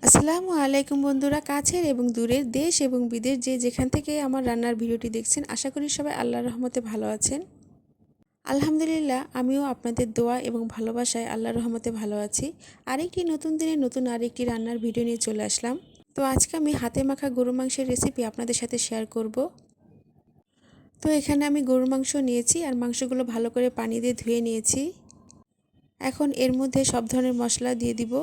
আসসালামু আলাইকুম বন্ধুরা, কাছের এবং দূরের দেশ এবং বিদেশ যে যেখান থেকে আমার রান্নার ভিডিওটি দেখছেন, আশা করি সবাই আল্লাহর রহমতে ভালো আছেন। আলহামদুলিল্লাহ, আমিও আপনাদের দোয়া এবং ভালোবাসায় আল্লাহর রহমতে ভালো আছি। আরেকটি নতুন দিনে নতুন আরেকটি রান্নার ভিডিও নিয়ে চলে আসলাম। তো আজকে আমি হাতে মাখা গরু মাংসের রেসিপি আপনাদের সাথে শেয়ার করব। তো এখানে আমি গরুর মাংস নিয়েছি আর মাংসগুলো ভালো করে পানি দিয়ে ধুয়ে নিয়েছি। এখন এর মধ্যে সব ধরনের মশলা দিয়ে দিব।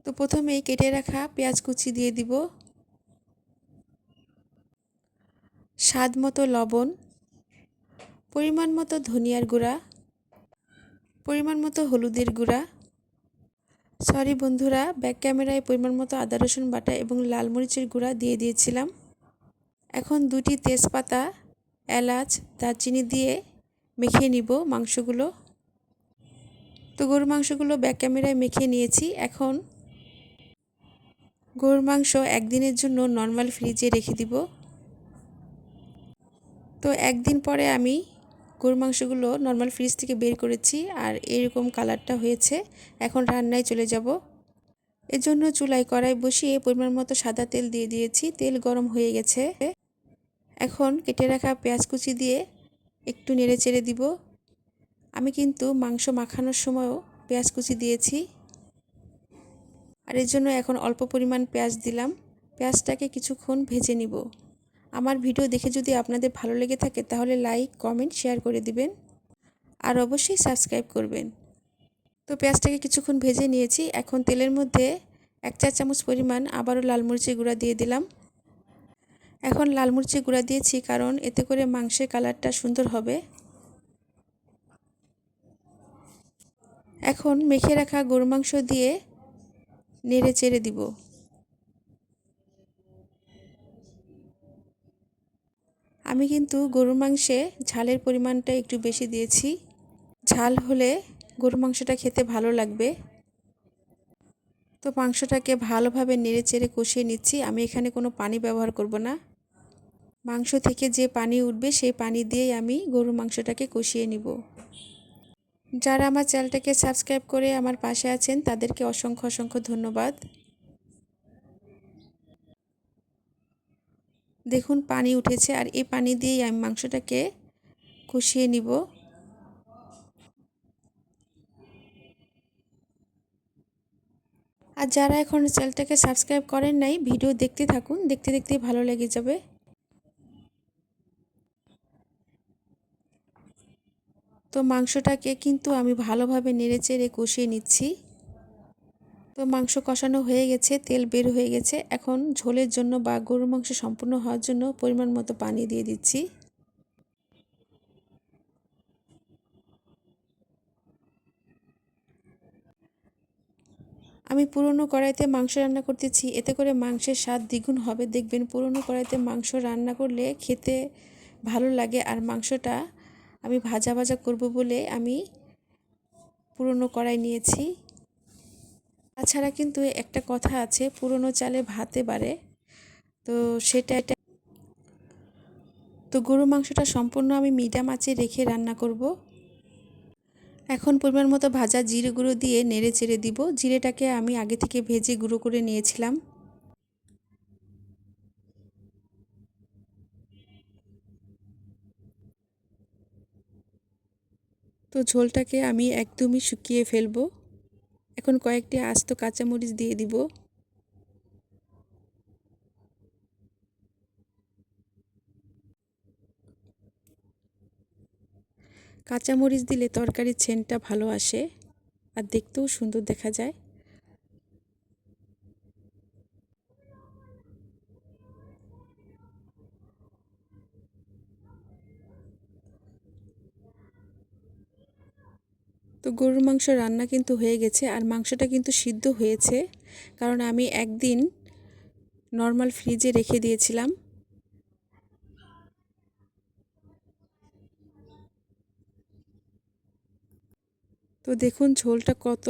তো প্রথমেই কেটে রাখা পেঁয়াজ কুচি দিয়ে দিব, স্বাদ মতো লবণ, পরিমাণ মতো ধনিয়ার গুঁড়া, পরিমাণ মতো হলুদের গুঁড়া, সরি বন্ধুরা, ব্যাক ক্যামেরায় পরিমাণ মতো আদা রসুন বাটা এবং লাল মরিচের গুঁড়া দিয়ে দিয়েছিলাম। এখন দুটি তেজপাতা, এলাচ, দারচিনি দিয়ে মেখে নিব মাংসগুলো। তো গরুর মাংসগুলো ব্যাক ক্যামেরায় মেখে নিয়েছি। এখন গরুর মাংস একদিনের জন্য নর্মাল ফ্রিজে রেখে দিব। তো একদিন পরে আমি গরুর মাংসগুলো নর্মাল ফ্রিজ থেকে বের করেছি আর এরকম কালারটা হয়েছে। এখন রান্নায় চলে যাব। এজন্য চুলায় কড়াই বসিয়ে পরিমাণ মতো সাদা তেল দিয়ে দিয়েছি। তেল গরম হয়ে গেছে। এখন কেটে রাখা পেঁয়াজ কুচি দিয়ে একটু নেড়ে চেড়ে দিব। আমি কিন্তু মাংস মাখানোর সময়ও পেঁয়াজ কুচি দিয়েছি আর এর জন্য এখন অল্প পরিমাণ পেঁয়াজ দিলাম। পেঁয়াজটাকে কিছুক্ষণ ভেজে নিব। আমার ভিডিও দেখে যদি আপনাদের ভালো লেগে থাকে তাহলে লাইক, কমেন্ট, শেয়ার করে দিবেন আর অবশ্যই সাবস্ক্রাইব করবেন। তো পেঁয়াজটাকে কিছুক্ষণ ভেজে নিয়েছি। এখন তেলের মধ্যে 1 চা চামচ পরিমাণ আবারও লাল মরিচের গুঁড়া দিয়ে দিলাম। এখন লাল মরিচের গুঁড়া দিয়েছি কারণ এতে করে মাংসের কালারটা সুন্দর হবে। এখন মেখে রাখা গরু মাংস দিয়ে নেড়ে চেড়ে দিব। আমি কিন্তু গরুর মাংসে ঝালের পরিমাণটা একটু বেশি দিয়েছি। ঝাল হলে গরুর মাংসটা খেতে ভালো লাগবে। তো মাংসটাকে ভালোভাবে নেড়ে চেড়ে কষিয়ে নিচ্ছি। আমি এখানে কোনো পানি ব্যবহার করব না। মাংস থেকে যে পানি উঠবে সেই পানি দিয়েই আমি গরুর মাংসটাকে কষিয়ে নিব। যারা আমার চ্যানেলটাকে সাবস্ক্রাইব করে আমার পাশে আছেন তাদেরকে অসংখ্য অসংখ্য ধন্যবাদ। দেখুন পানি উঠেছে আর এই পানি দিয়েই আমি মাংসটাকে কষিয়ে নিব। আর যারা এখন চ্যানেলটাকে সাবস্ক্রাইব করেন নাই, ভিডিও দেখতে থাকুন, দেখতে দেখতেই ভালো লেগে যাবে। তো মাংসটাকে কিন্তু আমি ভালোভাবে নেড়েচেড়ে কষিয়ে নিচ্ছি। তো মাংস কষানো হয়ে গেছে, তেল বের হয়ে গেছে। এখন ঝোলের জন্য বা গরুর মাংস সম্পূর্ণ হওয়ার জন্য পরিমাণ মতো পানি দিয়ে দিচ্ছি। আমি পুরনো কড়াইতে মাংস রান্না করতেছি, এতে করে মাংসের স্বাদ দ্বিগুণ হবে। দেখবেন পুরনো কড়াইতে মাংস রান্না করলে খেতে ভালো লাগে। আর মাংসটা আমি ভাজা ভাজা করব বলে আমি পুরনো কড়াই নিয়েছি। তাছাড়া কিন্তু একটা কথা আছে, পুরনো চালে ভাতে বাড়ে। তো সেটা তো গরুর মাংসটা সম্পূর্ণ আমি মিডিয়াম আঁচে রেখে রান্না করব। এখন পরিমাণ মতো ভাজা জিরে গুঁড়ো দিয়ে নেড়ে চেড়ে দিব। জিরেটাকে আমি আগে থেকে ভেজে গুঁড়ো করে নিয়েছিলাম। তো ঝোলটাকে আমি একদমই শুকিয়ে ফেলবো। এখন কয়েকটি আস্ত কাঁচামরিচ দিয়ে দিব। কাঁচামরিচ দিলে তরকারির সেন্টটা ভালো আসে আর দেখতেও সুন্দর দেখা যায়। তো গরুর মাংস রান্না কিন্তু হয়ে গেছে আর মাংসটা কিন্তু সিদ্ধ হয়েছে, কারণ আমি একদিন নর্মাল ফ্রিজে রেখে দিয়েছিলাম। তো দেখুন ঝোলটা কত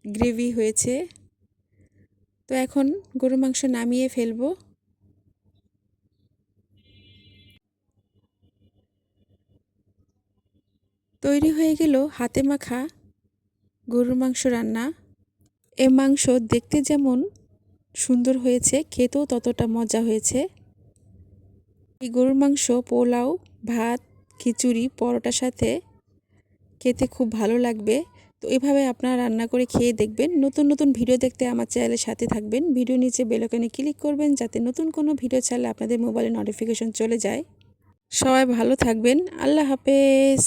গ্রেভি হয়েছে। তো এখন গরুর মাংস নামিয়ে ফেলবো। তৈরি হয়ে গেল হাতে মাখা গরুর মাংস রান্না। এ মাংস দেখতে যেমন সুন্দর হয়েছে, খেতেও ততটা মজা হয়েছে। এই গরুর মাংস পোলাও, ভাত, খিচুড়ি, পরোটার সাথে খেতে খুব ভালো লাগবে। তো এভাবে আপনারা রান্না করে খেয়ে দেখবেন। নতুন নতুন ভিডিও দেখতে আমার চ্যানেলের সাথে থাকবেন। ভিডিও নিচে বেল আইকনে ক্লিক করবেন যাতে নতুন কোনো ভিডিও ছাড়লে আপনাদের মোবাইলে নোটিফিকেশন চলে যায়। সবাই ভালো থাকবেন। আল্লাহ হাফেজ।